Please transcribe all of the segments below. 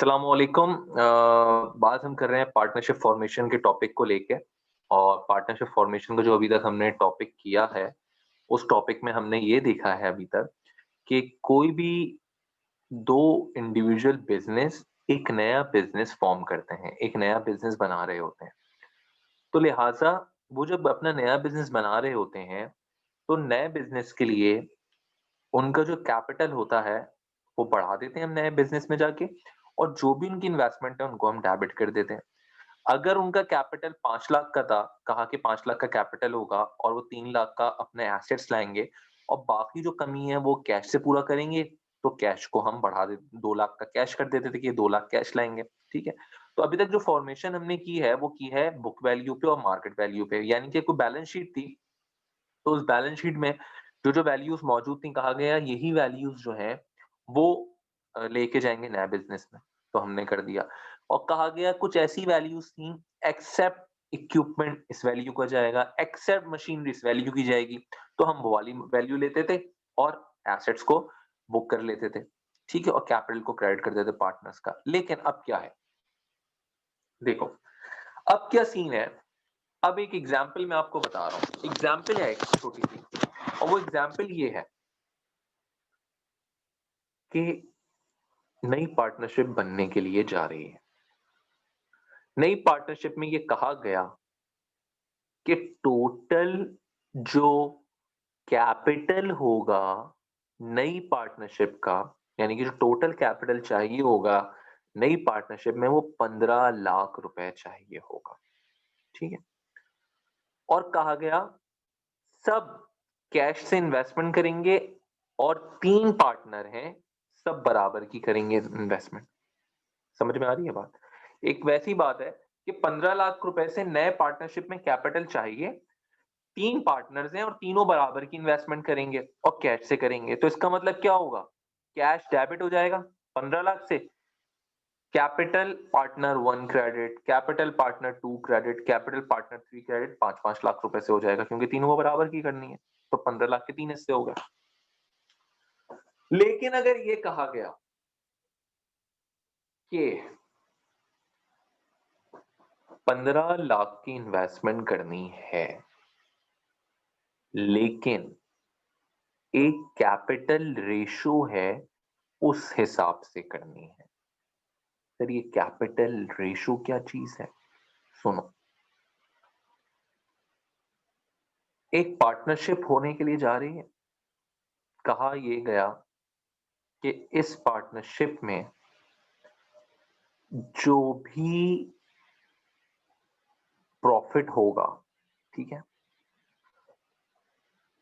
अस्सलाम वालेकुम। बात हम कर रहे हैं पार्टनरशिप फॉर्मेशन के टॉपिक को लेके। और पार्टनरशिप फॉर्मेशन को जो अभी तक हमने टॉपिक किया है, उस टॉपिक में हमने ये देखा है अभी तक कि कोई भी दो इंडिविजुअल बिजनेस एक नया बिजनेस फॉर्म करते हैं, एक नया बिजनेस बना रहे होते हैं। तो लिहाजा वो जब अपना नया बिजनेस बना रहे होते हैं, तो नए बिजनेस के लिए उनका जो कैपिटल होता है, वो बढ़ा देते हैं हम नए बिज़नेस में जाके, और जो भी उनकी इन्वेस्टमेंट है, उनको हम डेबिट कर देते हैं। अगर उनका कैपिटल 5 लाख का था, कहा कि 5 लाख का कैपिटल होगा और वो 3 लाख का अपने एसेट्स लाएँगे और बाकी जो कमी है वो कैश से पूरा करेंगे, तो कैश को हम बढ़ा दे 2 लाख का कैश कर देते थे कि ये 2 लाख कैश लाएँगे, ठीक है? तो अभी तक जो फॉर्मेशन हमने की है, वो की है बुक वैल्यू पे और मार्केट वैल्यू पे, यानी कि कोई बैलेंस शीट थी, तो उस बैलेंस शीट में जो-जो वैल्यूज़ मौजूद थी, कहा गया यही वैल्यूज़ जो हैं वो लेके जाएँगे नया बिज़नेस में, तो हमने कर दिया। और कहा गया कुछ ऐसी वैल्यूज़ थी, एक्सेप्ट इक्विपमेंट इस वैल्यू का जाएगा, एक्सेप्ट मशीनरी इस वैल्यू की जाएगी, तो हम वो वाली वैल्यू लेते थे और एसेट्स को बुक कर लेते थे, ठीक है? और कैपिटल को क्रेडिट कर देते पार्टनर्स का। लेकिन अब क्या है? देखो, अब क्या सीन है, अब एक एग्ज़ाम्पल मैं आपको बता रहा हूँ। एग्ज़ाम्पल है एक छोटी-सी, और वो एग्ज़ाम्पल ये है कि नई पार्टनरशिप बनने के लिए जा रही है। नई पार्टनरशिप में ये कहा गया कि टोटल जो कैपिटल होगा नई पार्टनरशिप का, यानी कि जो टोटल कैपिटल चाहिए होगा नई पार्टनरशिप में, वो 15 लाख रुपए चाहिए होगा, ठीक है? और कहा गया सब कैश से इन्वेस्टमेंट करेंगे और 3 पार्टनर हैं, सब बराबर की करेंगे इन्वेस्टमेंट। समझ में आ रही है बात? एक वैसी बात है कि 15 लाख रुपए से नए पार्टनरशिप में कैपिटल चाहिए, 3 पार्टनर्स हैं और तीनों बराबर की इन्वेस्टमेंट करेंगे और कैश से करेंगे। तो इसका मतलब क्या होगा? कैश डेबिट हो जाएगा 15 लाख से, capital partner 1 credit, capital partner 2 credit, capital partner 3 credit, 5-5 lakh रुपए से हो जाएगा, क्योंकि तीनों को बराबर की करनी है। तो 15 लाख के 3 हिस्से हो गए। लेकिन अगर ये कहा गया कि 15 लाख की इन्वेस्टमेंट करनी है, लेकिन एक कैपिटल रेशो है, उस हिसाब से करनी है। सर, ये कैपिटल रेशो क्या चीज है? सुनो, एक पार्टनरशिप होने के लिए जा रही है, कहा ये गया कि इस पार्टनरशिप में जो भी प्रॉफिट होगा, ठीक है,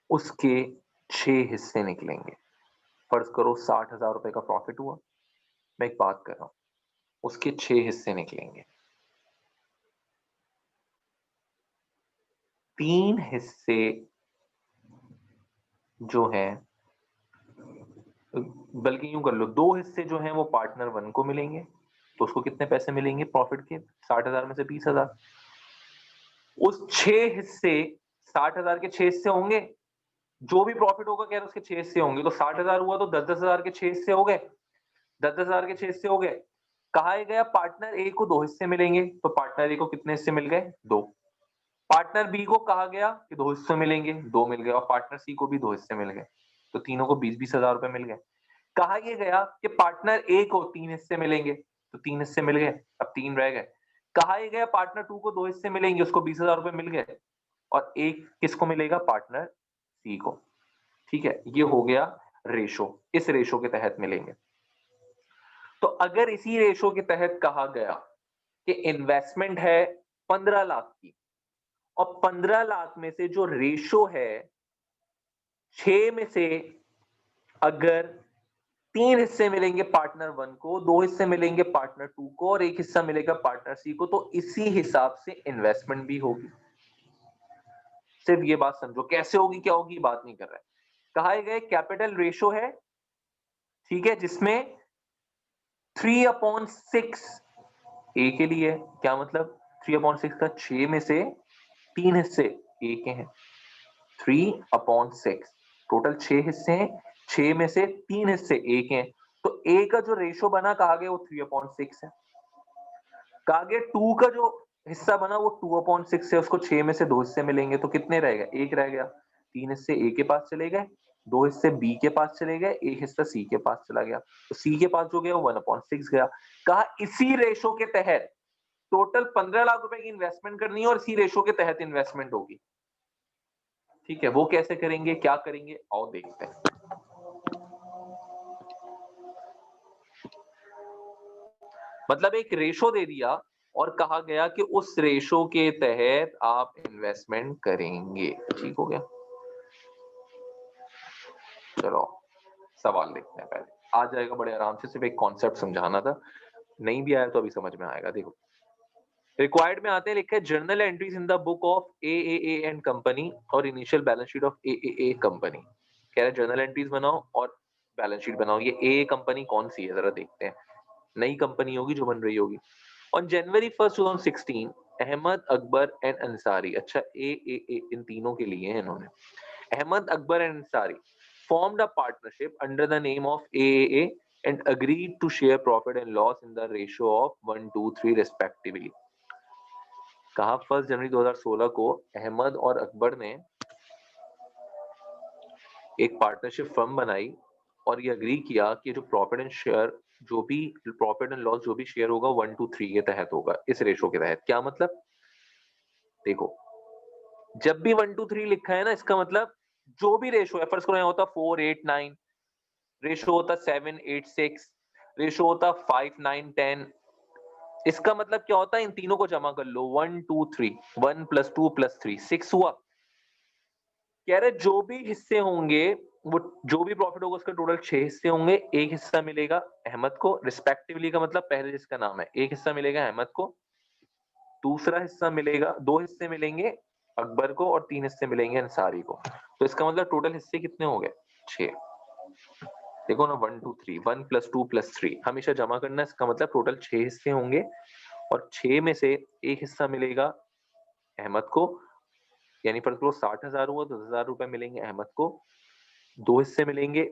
उसके 6 हिस्से निकलेंगे। फर्ज करो 60,000 रुपए का प्रॉफिट हुआ, मैं एक बात कर रहा हूं, उसके 6 हिस्से निकलेंगे। 3 हिस्से जो हैं, बल्कि यूं कर लो, 2 हिस्से जो हैं वो पार्टनर 1 को मिलेंगे, तो उसको कितने पैसे मिलेंगे प्रॉफिट के? 60,000 में से 20,000। उस 6 हिस्से, 60,000 के 6 हिस्से होंगे, जो भी प्रॉफिट होगा कह रहे उसके 6 हिस्से होंगे, तो 60,000 हुआ तो 10-10,000 के 6 हिस्से हो गए, 10-10,000 के 6 हिस्से हो गए। कहा गया पार्टनर ए को 2 हिस्से मिलेंगे, तो पार्टनर ए को कितने हिस्से मिल गए? 2। पार्टनर बी को कहा गया कि 2 हिस्से मिलेंगे, 2 मिल गए, और पार्टनर सी को भी 2 हिस्से मिल गए, तो तीनों को 20-20,000 रुपए मिल गए। कहा यह गया कि पार्टनर ए को 3 हिस्से मिलेंगे, तो 3 हिस्से मिल गए, अब 3 रह गए। कहा यह गया पार्टनर 2 को 2 हिस्से मिलेंगे, उसको 20,000 रुपए मिल गए, और एक किसको मिलेगा? पार्टनर सी को, ठीक है? ये हो गया रेशो, इस रेशो के तहत मिलेंगे। तो अगर इसी रेशो के तहत कहा गया कि इन्वेस्टमेंट है 15 लाख की, और 15 लाख में से जो रेशो है 6 में से अगर 3 हिस्से मिलेंगे पार्टनर 1 को, 2 हिस्से मिलेंगे पार्टनर 2 को, और 1 हिस्सा मिलेगा पार्टनर सी को, तो इसी हिसाब से इन्वेस्टमेंट भी होगी। सिर्फ ये बात समझो, कैसे होगी क्या होगी बात नहीं कर रहा है। कहा गया कैपिटल रेशो है, ठीक है, जिसमें 3/6 ए के लिए है। क्या मतलब? 3/6 का 6 में से 3 हिस्से ए के हैं, 3/6, टोटल 6 हिस्से हैं, 6 में से 3 हिस्से ए के हैं, तो A का जो रेशो बना कहा गया वो 3/6 है। कहा गया 2 का जो हिस्सा बना वो 2/6 है, उसको 6 में से 2 हिस्से मिलेंगे तो कितने रह गए? 1 रह गया। 3 हिस्से A के पास चले गए, 2 हिस्से B के पास चले गए, 1 हिस्सा C के पास चला गया। तो C के पास जो गया वो 1/6 गया। कहा इसी रेशो के तहत टोटल 15 लाख रुपए की इन्वेस्टमेंट करनी है और इसी रेशो के तहत इन्वेस्टमेंट होगी। ठीक है, वो कैसे करेंगे, क्या करेंगे, आओ देखते हैं। मतलब एक रेशो दे दिया और कहा गया कि उस रेशो के तहत आप इन्वेस्टमेंट करेंगे। ठीक हो गया? चलो सवाल देखते हैं पहले, आ जाएगा बड़े आराम से, सिर्फ एक कॉन्सेप्ट समझाना था, नहीं भी आया तो अभी समझ में आएगा। देखो रिक्वायर्ड में आते हैं, लिखा है journal entries in the book of AAA and company और initial balance sheet of AAA company. कह रहे जर्नल एंट्रीज बनाओ और बैलेंस शीट बनाओ। ये एए कंपनी कौन सी है जरा देखते हैं, नई कंपनी होगी जो बन रही होगी। On January 1, 2016 Ahmed Akbar and Ansari, अच्छा एएए इन तीनों के लिए है इन्होंने, Ahmed Akbar and Ansari formed a partnership under the name of AAA and agreed to share profit and loss in the ratio of 1:3 respectively. कहा 1 जनवरी 2016 को अहमद और अकबर ने एक पार्टनरशिप फर्म बनाई और ये अग्री किया कि जो प्रॉफिट एंड शेयर, जो भी प्रॉफिट एंड लॉस जो भी शेयर होगा 1:3 के तहत होगा, इस रेशो के तहत। क्या मतलब? देखो जब भी 1:3 लिखा है ना, इसका मतलब जो भी रेशो है, फर्स्ट करो यहाँ होता 4:8:9, रेशो होता 7:8:6, रेशो होता 5:9:10। इसका मतलब क्या होता है? इन तीनों को जमा कर लो, 1 2 3, 1 + 2 + 3 6 हुआ। कह रहे जो भी हिस्से होंगे, वो जो भी प्रॉफिट होगा उसका टोटल 6 हिस्से होंगे। एक हिस्सा मिलेगा अहमद को रिस्पेक्टिवली, का मतलब पहले जिसका नाम है, एक हिस्सा मिलेगा अहमद को, दूसरा हिस्सा मिलेगा, 2 हिस्से मिलेंगे अकबर को और 3 हिस्से मिलेंगे अंसारी को। तो इसका मतलब टोटल हिस्से कितने हो गए? 6। देखो ना 1 2 3, 1 + 2 + 3 हमेशा जमा करना है। इसका मतलब टोटल 6 हिस्से होंगे और 6 में से एक हिस्सा मिलेगा अहमद को, यानी फर्स्ट को 60,000 हुआ तो 10,000 रुपए मिलेंगे अहमद को, 2 हिस्से मिलेंगे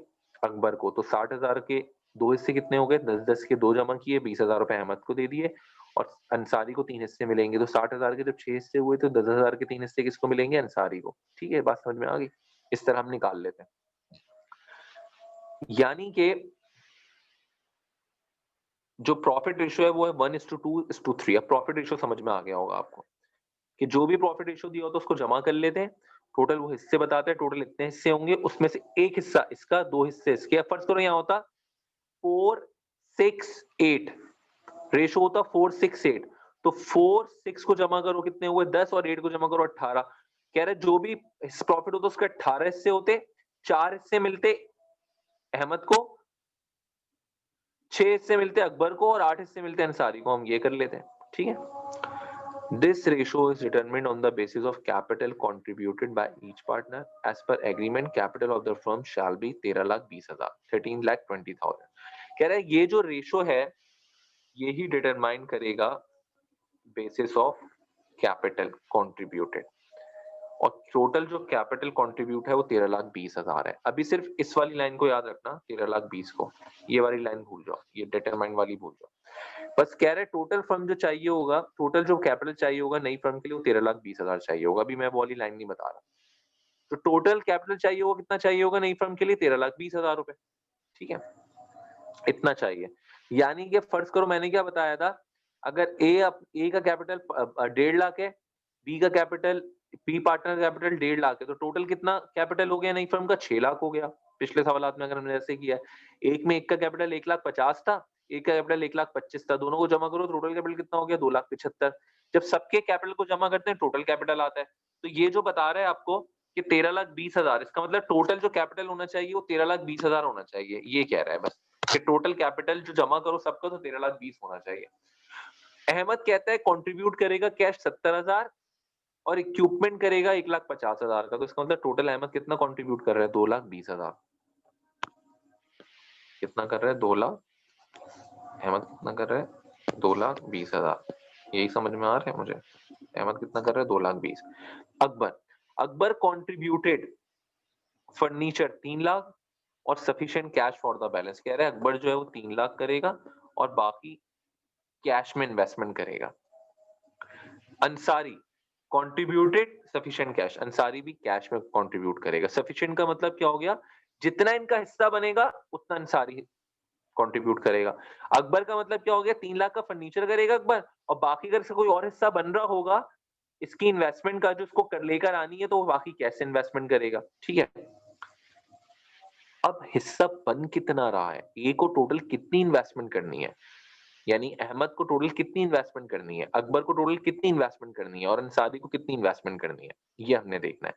अकबर को, तो 60,000 के 2 हिस्से कितने हो गए? 10-10 के 2 जमा किए, 20,000 रुपए अहमद को दे दिए और अंसारी को 3 हिस्से मिलेंगे। तो 60,000 के जब 6 हिस्से हुए तो 10,000 के 3 हिस्से किसको मिलेंगे? अंसारी को। ठीक है, बात समझ में आ गई? इस तरह हम निकाल लेते हैं, यानी कि जो प्रॉफिट रेशियो है वो है 1:2:3। अब प्रॉफिट रेशियो समझ में आ गया होगा आपको कि जो भी प्रॉफिट रेशियो दिया होता है उसको जमा कर लेते हैं, टोटल वो हिस्से बताते हैं, टोटल इतने हिस्से होंगे, उसमें से एक हिस्सा इसका, 2 हिस्से इसके। फर्ज करो यहाँ होता 4:6:8, रेशियो होता 4:6:8, तो 4:6 को जमा करो कितने हुए? 10 और 8 को जमा करो 18। कह रहे जो भी प्रॉफिट होता उसके 18 हिस्से होते, 4 हिस्से मिलते अहमद को, 6 हिस्से मिलते अकबर को और 8 हिस्से मिलते अंसारी को। हम ये कर लेते हैं, ठीक है। This ratio is determined on the basis of capital contributed by each partner. As per agreement, capital of the firm shall be 13,20,000, 13,20,000। कह रहे हैं ये जो रेशो है यही डिटरमाइन करेगा बेसिस ऑफ कैपिटल कंट्रीब्यूटेड, और टोटल जो कैपिटल कंट्रीब्यूट है वो 13,20,000 है। अभी सिर्फ इस वाली लाइन को याद रखना, 13,20,000 को, ये वाली लाइन भूल जाओ, ये डिटरमाइन वाली भूल जाओ। बस कह रहे टोटल फर्म जो चाहिए होगा, टोटल जो कैपिटल चाहिए होगा नई फर्म के लिए वो 13,20,000 चाहिए होगा। अभी मैं वो वाली लाइन नहीं बता रहा। तो टोटल कैपिटल चाहिए होगा, कितना चाहिए होगा नई फर्म के लिए? 13,20,000 रुपए। ठीक है, इतना चाहिए। यानी कि फर्ज करो मैंने क्या बताया था, अगर ए का कैपिटल 1.5 लाख है, बी का capital, B partner capital 1.5 lakh है, तो टोटल कितना कैपिटल हो गया नई फर्म का? 6 लाख हो गया। पिछले सवालात में अगर हमने ऐसे किया है, एक में एक का कैपिटल 1,50,000 था, एक का कैपिटल 1,25,000 था, दोनों को जमा करो टोटल कैपिटल कितना हो गया? 2,75,000। जब सबके कैपिटल को जमा करते हैं टोटल कैपिटल आता है। तो ये जो बता रहा है आपको कि 13,20,000, इसका मतलब टोटल जो कैपिटल होना चाहिए वो 13,20,000 होना चाहिए, ये कह रहा है बस कि टोटल कैपिटल जो जमा करो सबका तो 13,20,000 होना चाहिए। अहमद कहता है कंट्रीब्यूट करेगा कैश 70,000 और इक्विपमेंट करेगा 1,50,000 का, तो इसका मतलब टोटल अहमद कितना कंट्रीब्यूट कर रहा है? 2,20,000। कितना कर रहा है? 2 लाख। अहमद कितना कर रहा है? 2,20,000। यही समझ में आ रहा है मुझे? अहमद कितना कर रहा है? 2,20,000। अकबर कंट्रीब्यूटेड फर्नीचर 3 लाख और sufficient cash for the balance. कह रहे हैं अकबर जो है वो 3 लाख करेगा और बाकी कैश में इन्वेस्टमेंट करेगा। Ansari contributed sufficient cash, Ansari भी कैश में कंट्रीब्यूट करेगा। सफिशिएंट का मतलब क्या हो गया, जितना इनका हिस्सा बनेगा उतना अंसारी कंट्रीब्यूट करेगा। अकबर का मतलब क्या हो गया, 3 लाख का फर्नीचर करेगा अकबर और बाकी अगर से कोई और हिस्सा बन रहा होगा इसकी इन्वेस्टमेंट का जो उसको लेकर आनी है तो वो बाकी कैसे इन्वेस्टमेंट करेगा। ठीक है, अब हिस्सा बन कितना रहा है, ए को टोटल कितनी इन्वेस्टमेंट करनी है, यानी अहमद को टोटल कितनी इन्वेस्टमेंट करनी है, अकबर को टोटल कितनी इन्वेस्टमेंट करनी है और अंसारी को कितनी इन्वेस्टमेंट करनी है, ये हमने देखना है।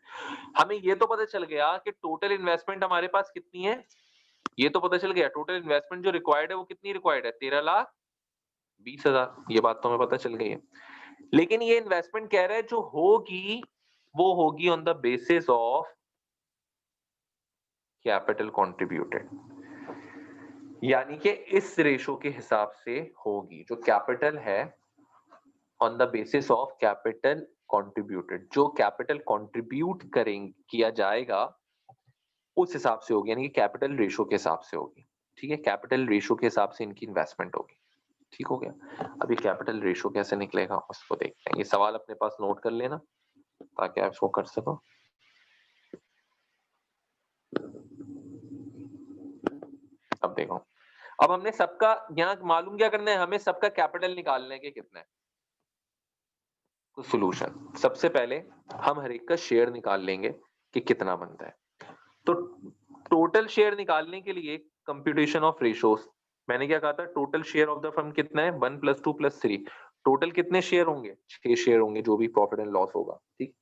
हमें ये तो पता चल गया कि टोटल इन्वेस्टमेंट हमारे पास कितनी है, ये तो पता चल गया टोटल इन्वेस्टमेंट जो रिक्वायर्ड है वो कितनी रिक्वायर्ड है, 13,20,000, ये बात तो हमें पता चल गई है। लेकिन ये इन्वेस्टमेंट कह रहा है जो होगी वो होगी on the basis of capital contributed, यानी कि इस रेशो के हिसाब से होगी। जो कैपिटल है on the basis of capital contributed, जो कैपिटल कंट्रीब्यूट करेंगे किया जाएगा उस हिसाब से होगी, यानी कि कैपिटल रेशो के हिसाब से होगी। ठीक है, कैपिटल रेशो के हिसाब से इनकी इन्वेस्टमेंट होगी। ठीक हो गया। अभी कैपिटल रेशो कैसे निकलेगा उसको देखते हैं। ये सवाल अपने पास नोट कर लेना ताकि आप इसको कर सको। अब देखो, अब हमने सबका यहाँ मालूम क्या करना है, हमें सबका कैपिटल निकालने के कितना है। तो सॉल्यूशन, सबसे पहले हम हर एक का शेयर निकाल लेंगे कि कितना बनता है। तो टोटल शेयर निकालने के लिए कंप्यूटेशन ऑफ रेशोस, मैंने क्या कहा था, total share of the firm कितना है, 1 + 2 + 3। टोटल कितने शेयर होंगे, 6 शेयर होंगे, जो भी प्रॉफिट एंड लॉस होगा। ठीक,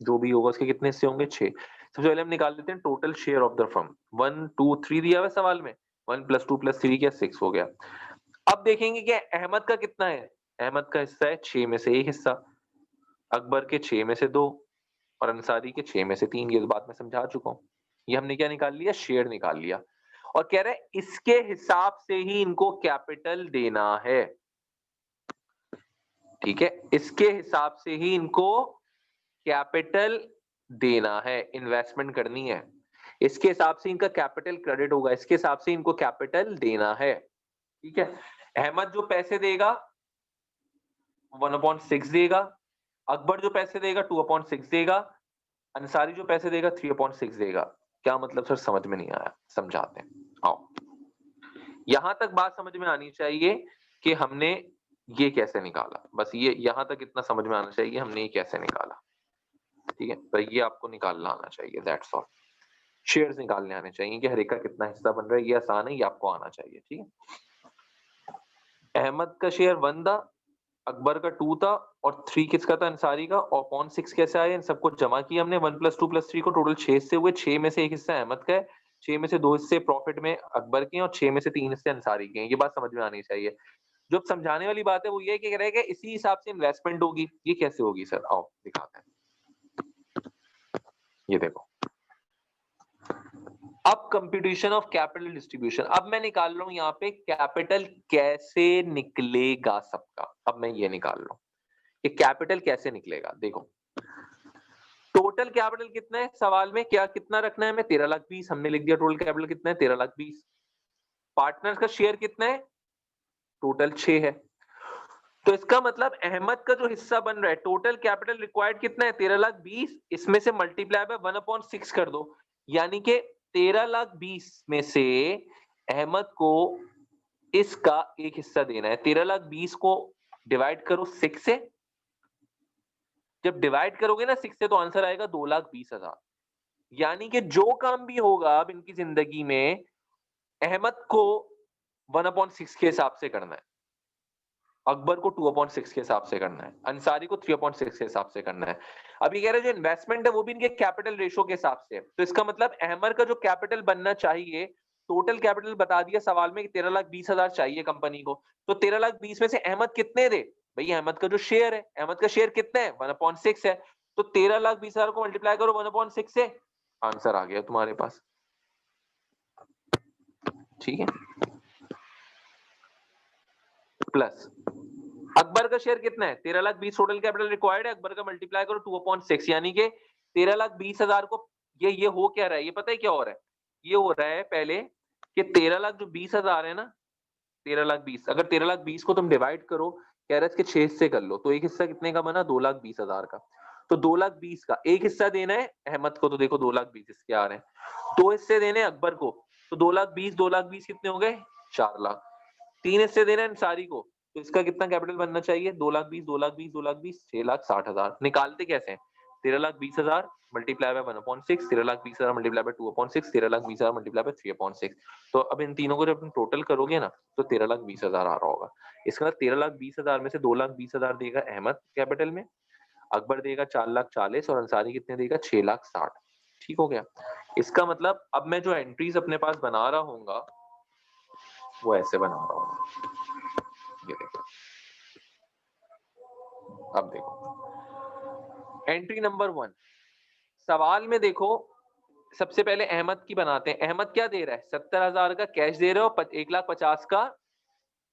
जो भी होगा उसके कितने हिस्से होंगे, 6। सबसे पहले हम निकाल लेते हैं total share of the firm. 1 2 3 दिया हुआ सवाल में, 1 + 2 + 3 क्या 6 हो गया। अब देखेंगे कि अहमद का कितना है, अहमद का हिस्सा है 6 में से 1 हिस्सा, अकबर के 6 में से 2 और अंसारी के 6 में से 3। ये बात मैं समझा चुका हूँ। ये हमने क्या निकाल लिया, शेयर निकाल लिया। और कह रहे हैं इसके हिसाब से ही इनको कैपिटल देना है। ठीक है, इसके हिसाब से ही इनको कैपिटल देना है, इन्वेस्टमेंट करनी है, इसके हिसाब से इनका कैपिटल क्रेडिट होगा, इसके हिसाब से इनको कैपिटल देना है। ठीक है, अहमद जो पैसे देगा 1/6 देगा, अकबर जो पैसे देगा 2/6 देगा, अंसारी जो पैसे देगा 3/6 देगा। क्या मतलब सर, समझ में नहीं आया, समझाते हैं। आओ, यहां तक बात समझ में आनी चाहिए कि हमने ये कैसे निकाला, बस ये यहां तक इतना समझ में आना चाहिए हमने ये कैसे निकाला। ठीक है, तो ये आपको निकालना आना चाहिए, दैट्स ऑल। शेयर्स निकालने आने चाहिए कि हर एक का कितना हिस्सा बन रहा है, ये आसान है, ये आपको आना चाहिए। ठीक है, अहमद का शेयर 1 था, अकबर का 2 था और 3 किसका था, अंसारी का। और 0.6 कैसे आया, इन सबको जमा किया हमने, 1 + 2 + 3 को, टोटल 6 हिस्से हुए, 6 में से 1 हिस्सा अहमद का है, 6 में से 2 हिस्से प्रॉफिट में अकबर के हैं और 6 में से 3 हिस्से अंसारी के हैं। ये बात समझ में आनी चाहिए। जो समझाने वाली बात है वो ये है कि कह रहे हैं कि इसी हिसाब से इन्वेस्टमेंट होगी। ये कैसे होगी सर, आओ दिखाते हैं। ये देखो, अब कंप्यूटेशन ऑफ कैपिटल डिस्ट्रीब्यूशन। अब मैं निकाल रहा हूं यहाँ पे कैपिटल कैसे निकलेगा सबका। अब मैं ये निकाल रहा हूं कि कैपिटल कैसे निकलेगा। देखो, टोटल कैपिटल कितना है सवाल में, क्या कितना रखना है हमें, 13,20,000 हमने लिख दिया। टोटल कैपिटल कितना है, 13,20,000। पार्टनर्स का शेयर कितना है, टोटल 6 है। तो इसका मतलब अहमद का जो हिस्सा बन रहा है, टोटल कैपिटल रिक्वायर्ड कितना है, 13,20,000, इसमें से मल्टीप्लाई बाय 1/6 कर दो, यानी कि 13,20,000 में से अहमद को इसका एक हिस्सा देना है। 13,20,000 को डिवाइड करो 6 से, जब डिवाइड करोगे ना 6 से तो आंसर आएगा 2,20,000। यानी कि जो काम भी होगा अब इनकी जिंदगी में अहमद को 1/6 के हिसाब से करना है, अकबर को 2/6 के हिसाब से करना है, अंसारी को 3/6 के हिसाब से करना है। अब ये कह रहे हैं जो इन्वेस्टमेंट है वो भी इनके कैपिटल रेशो के हिसाब से है। तो इसका मतलब अहमद का जो कैपिटल बनना चाहिए, टोटल कैपिटल बता दिया सवाल में कि 13,20,000 चाहिए कंपनी को, तो 13,20,000 में से अहमद कितने दे, भाई अहमद का जो शेयर है, अहमद का शेयर कितना है, 1/6 है। तो 13,20,000 को मल्टीप्लाई करो 1/6 से, आंसर आ गया तुम्हारे पास। ठीक है, प्लस अकबर का शेयर कितना है, 13,20,000 टोटल कैपिटल रिक्वायर्ड है, अकबर का मल्टीप्लाई करो 2/6, यानी कि 13,20,000 को ये हो क्या रहा है, ये पता है क्या हो रहा है, ये हो रहा है पहले कि 13 लाख जो 20,000 है ना, 13 लाख 20, अगर 13 लाख 20 को तुम डिवाइड करो, कह रहा है इसके 6 हिस्से कर लो, तो एक हिस्सा कितने का बना, 2,20,000 का। तो 2,20,000 का एक हिस्सा देना है अहमद को, तो देखो 2,20,000 इसके आ रहे हैं। 2 हिस्से देने हैं अकबर को, तो 2,20,000 कितने हो गए, 4 लाख। 3 हिस्से देना है अंसारी को, तो इसका कितना कैपिटल बनना चाहिए, 2,20,000 2,20,000 2,20,000 6,60,000। निकालते कैसे हैं, 13,20,000 multiply by 1/6, 13,20,000 multiply by 2/6, 13,20,000 multiply by 3/6। तो अब इन तीनों को जब तुम टोटल करोगे ना, तो 13,20,000 आ रहा होगा। इसका मतलब 13,20,000 में से 2,20,000 देगा अहमद कैपिटल में, अकबर देगा 4,40,000 और अंसारी कितने देगा, 6,60,000। ठीक हो गया। इसका मतलब अब मैं जो एंट्रीज अपने पास बना रहा हूँ वो ऐसे बना रहा हूँ, ये देखो। अब देखो एंट्री नंबर 1, सवाल में देखो सबसे पहले अहमद की बनाते हैं। अहमद क्या दे रहा है, 70,000 का कैश दे रहा है और 1,50,000 का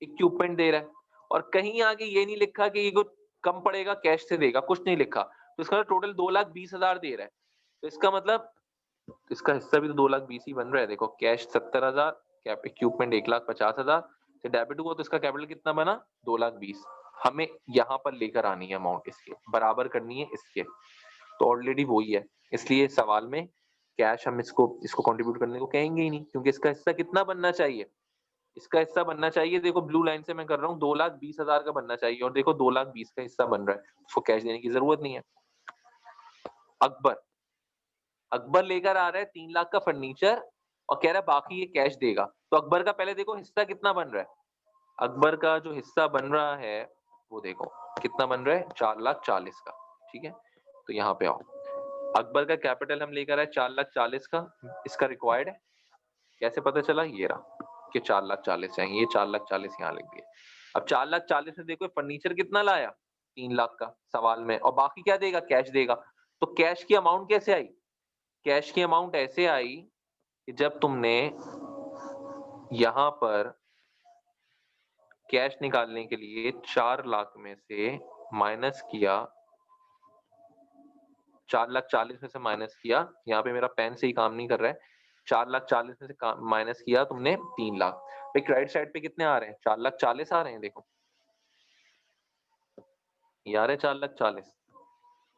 इक्विपमेंट दे रहा है, और कहीं आगे ये नहीं लिखा कि ये कम पड़ेगा कैश से देगा, कुछ नहीं लिखा। तो इसका टोटल 2,20,000 दे रहा है। तो इसका मतलब इसका हिस्सा भी तो 2,20,000 ही बन रहा है। देखो कैश 70,000, कैप इक्विपमेंट 1,50,000 से डेबिट हुआ, तो इसका कैपिटल कितना बना, 2,20,000। हमें यहाँ पर लेकर आनी है अमाउंट, इसके बराबर करनी है इसके, तो ऑलरेडी वही है, इसलिए सवाल में कैश हम इसको कंट्रीब्यूट करने को कहेंगे ही नहीं, क्योंकि इसका हिस्सा कितना बनना चाहिए, इसका हिस्सा बनना चाहिए, देखो ब्लू लाइन से मैं कर रहा हूँ, 2,20,000 का बनना चाहिए, और देखो 2,20,000 का हिस्सा बन रहा है, उसको कैश देने की जरूरत नहीं है। अकबर लेकर आ रहा है 3 लाख का फर्नीचर और कह रहा है बाकी ये कैश देगा, तो अकबर का पहले देखो हिस्सा कितना बन रहा है, अकबर का जो हिस्सा बन रहा है वो देखो कितना बन रहा है, 4,40,000 का। ठीक है, तो यहाँ पे आओ, अकबर का कैपिटल हम लेकर आए 4,40,000 का, इसका रिक्वायर्ड है, कैसे पता चला, ये रहा कि 4,40,000 चाहिए, ये 4,40,000 यहाँ लिख दिए। अब 4,40,000 में देखो फर्नीचर कितना लाया, 3 लाख का सवाल में, और बाकी क्या देगा, कैश देगा। तो कैश की अमाउंट कैसे आई, कैश की अमाउंट ऐसे आई कि जब तुमने यहां पर कैश निकालने के लिए 4 लाख में से माइनस किया, 4,40,000 में से माइनस किया, यहाँ पे मेरा पेन से ही काम नहीं कर रहा है, 4,40,000 में से माइनस किया तुमने 3 लाख, भाई क्रेडिट साइड पे कितने आ रहे हैं, 4,40,000 आ रहे हैं, देखो ये आ रहे 4,40,000,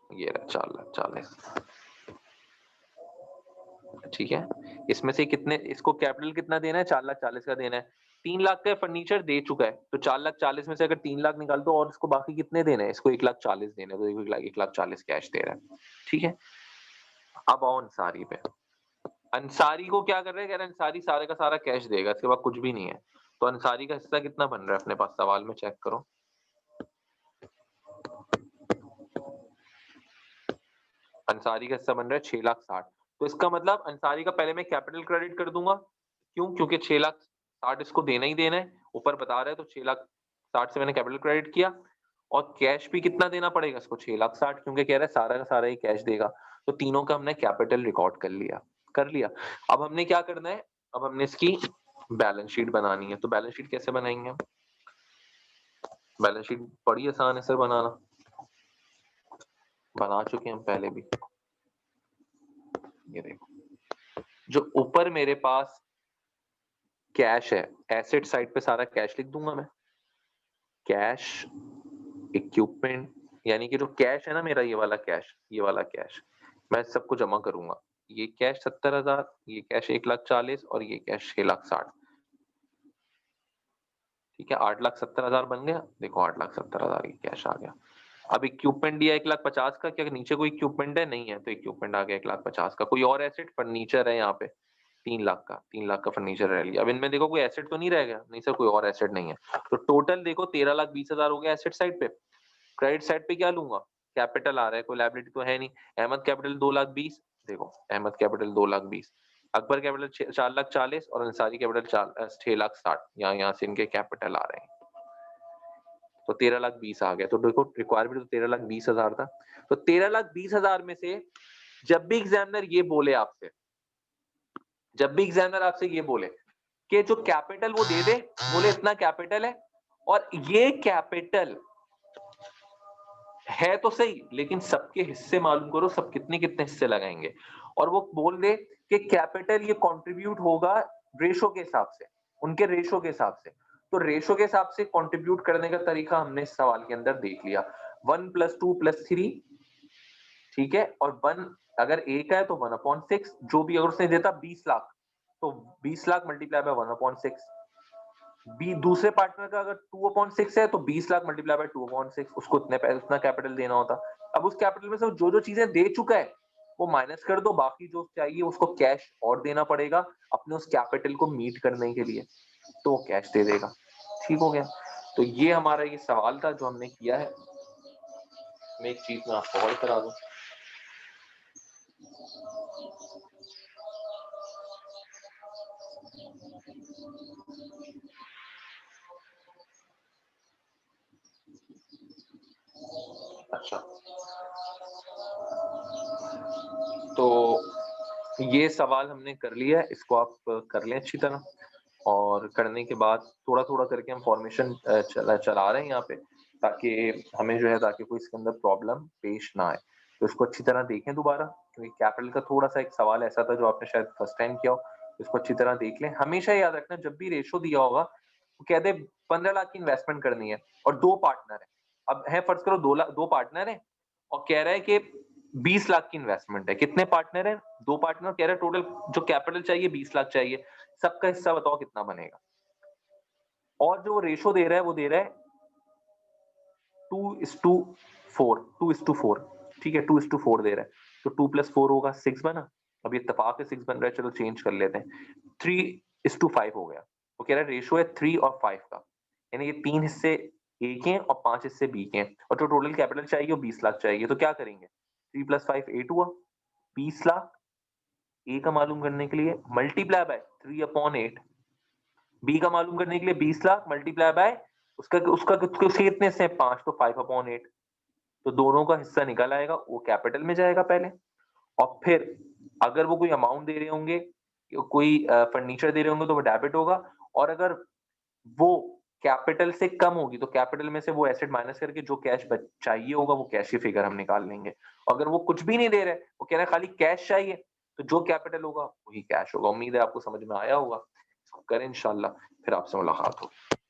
ये रहा 4,40,000। ठीक है, इसमें से कितने, इसको कैपिटल कितना देना है, 4,40,000 का देना है, 3 लाख का फर्नीचर दे चुका है, तो 4,40,000 में से अगर 3 लाख निकाल दो और इसको बाकी कितने देने हैं, इसको 1,40,000 देने, तो 1,40,000 कैश दे रहा है। ठीक है, अब आओ अंसारी पे, अंसारी को क्या कर रहे हैं, कह रहे हैं अंसारी सारे का सारा कैश देगा, इसके बाद कुछ भी नहीं है। तो अंसारी का हिस्सा कितना बन रहा है अपने पास, सवाल में चेक करो, अंसारी का हिस्सा बन रहा है 6,60,000। तो इसका मतलब अंसारी का पहले मैं कैपिटल क्रेडिट कर दूंगा, क्यों, क्योंकि 6,60,000 इसको देना ही देना है, ऊपर बता रहा है, तो 6,60,000 से मैंने कैपिटल क्रेडिट किया, और कैश भी कितना देना पड़ेगा इसको, 6,60,000, क्योंकि कह रहा है सारा का सारा ही कैश देगा। तो तीनों का हमने कैपिटल रिकॉर्ड कर लिया। अब हमने क्या करना है, अब हमने इसकी बैलेंस शीट बनानी है। तो बैलेंस शीट कैसे बनाएंगे हम, बैलेंस शीट बड़ी आसान है सर बनाना, बना चुके हैं हम पहले भी। ये देखो, जो ऊपर मेरे पास कैश है, एसेट साइड पे सारा कैश लिख दूंगा मैं, कैश इक्विपमेंट, यानी कि जो कैश है ना मेरा, ये वाला कैश, ये वाला कैश मैं सबको जमा करूंगा, ये कैश 70,000, ये कैश 1,40,000 और ये कैश 6,60,000। ठीक है, 8,70,000 बन गया, देखो 8,70,000 की कैश आ गया। अब इक्विपमेंट दिया 1,50,000 का, क्या नीचे कोई इक्विपमेंट है, नहीं है, तो इक्विपमेंट आ गया 1,50,000 का। कोई और एसेट, फर्नीचर है यहाँ पे 3 लाख का, 3 लाख का फर्नीचर रह लिया। अब इनमें देखो कोई एसेट तो नहीं रह गया, नहीं सर कोई और एसेट नहीं है, तो टोटल देखो 13,20,000 हो गया एसेट साइड पे। क्रेडिट साइड पे क्या लूंगा, कैपिटल आ रहा है, कोई लायबिलिटी तो है नहीं, अहमद कैपिटल 2,20,000, देखो अहमद कैपिटल 2,20,000, अकबर कैपिटल 4,40,000 और अंसारी कैपिटल 6,60,000, यहाँ से इनके कैपिटल आ रहे हैं, तो 13,20,000 आ गया। तो देखो रिक्वायरमेंट तो 13,20,000 था, तो 13,20,000 में से जब भी एग्जामिनर ये बोले आपसे, जब भी एग्जामिनर आपसे ये बोले कि जो कैपिटल वो दे दे, बोले इतना कैपिटल है, और ये कैपिटल है तो सही, लेकिन सबके हिस्से मालूम करो, सब कितने कितने हिस्से लगाएंगे, और वो बोल दे कि कैपिटल ये कंट्रीब्यूट होगा रेशो के हिसाब से, उनके रेशो के हिसाब से। तो रेशो के हिसाब से कंट्रीब्यूट करने का तरीका हमने इस सवाल के अंदर देख लिया। 1 + 2 + 3, ठीक है, और 1 अगर A का है तो 1/6, जो भी अगर उसने देता 20 लाख तो 20 लाख मल्टीप्लाई बाय 1/6। बी दूसरे पार्टनर का अगर 2/6 है तो 20 लाख मल्टीप्लाई बाय 2/6, उसको उतना कैपिटल देना होता। अब उस कैपिटल में से जो जो चीजें दे चुका है वो माइनस कर दो, बाकी जो चाहिए उसको कैश और देना पड़ेगा अपने उस कैपिटल को मीट करने के लिए, तो वो कैश दे देगा। ठीक हो गया। तो ये हमारा ये सवाल था जो हमने किया है। मैं एक चीज में आपको और करा दूं। अच्छा, तो ये सवाल हमने कर लिया है, इसको आप कर लें अच्छी तरह, और करने के बाद थोड़ा-थोड़ा करके हम फॉर्मेशन चला रहे हैं यहाँ पे, ताकि हमें जो है ताकि कोई इसके अंदर प्रॉब्लम पेश ना आए। तो इसको अच्छी तरह देखें दोबारा, क्योंकि कैपिटल का थोड़ा-सा एक सवाल ऐसा था जो आपने शायद फर्स्ट टाइम किया हो, इसको अच्छी तरह देख लें। हमेशा याद रखना जब भी रेशो दिया होगा, वो कह दे 15 लाख की इन्वेस्टमेंट करनी है और 2 पार्टनर हैं। अब है फर्ज़ करो 2 पार्टनर हैं और कह रहा है कि 20 लाख की इन्वेस्टमेंट है। कितने पार्टनर हैं? 2 पार्टनर, कह रहा है टोटल जो कैपिटल चाहिए 20 लाख चाहिए। सबका हिस्सा बताओ कितना बनेगा? और जो रेशो दे रहा है वो दे रहा है 2:4, 2:4, ठीक है, 2:4 दे रहा है। तो 2 + 4 होगा 6 बना। अब ये इत्तेफाक से 6 बन रहा है, चलो चेंज कर लेते हैं। 3:5 हो गया। वो कह रहा है रेशो है 3 और 5 का, यानी ये 3 हिस्से A के हैं और 5 हिस्से B के हैं, और जो टोटल कैपिटल चाहिए वो 20 लाख चाहिए। तो क्या करेंगे? 3 + 5 8 हुआ, 20 लाख A का मालूम करने के लिए मल्टीप्लाई बाय 3/8, B का मालूम करने के लिए 20 लाख मल्टीप्लाई बाय उसका उसका उसके कितने हिस्से हैं? 5, तो 5/8। तो दोनों का हिस्सा निकल आएगा, वो कैपिटल में जाएगा पहले, और फिर अगर वो कोई अमाउंट दे रहे होंगे, कोई फर्नीचर दे रहे होंगे तो वो डेबिट होगा, और अगर वो कैपिटल से कम होगी तो कैपिटल में से वो एसेट माइनस करके जो कैश चाहिए होगा वो कैश की फिगर हम निकाल लेंगे। अगर वो कुछ भी नहीं दे रहे, वो कह रहे हैं खाली कैश चाहिए, तो जो कैपिटल होगा वही कैश होगा। उम्मीद है आपको समझ में आया होगा। इसको करें इंशाल्लाह, फिर आपसे मुलाकात होगी।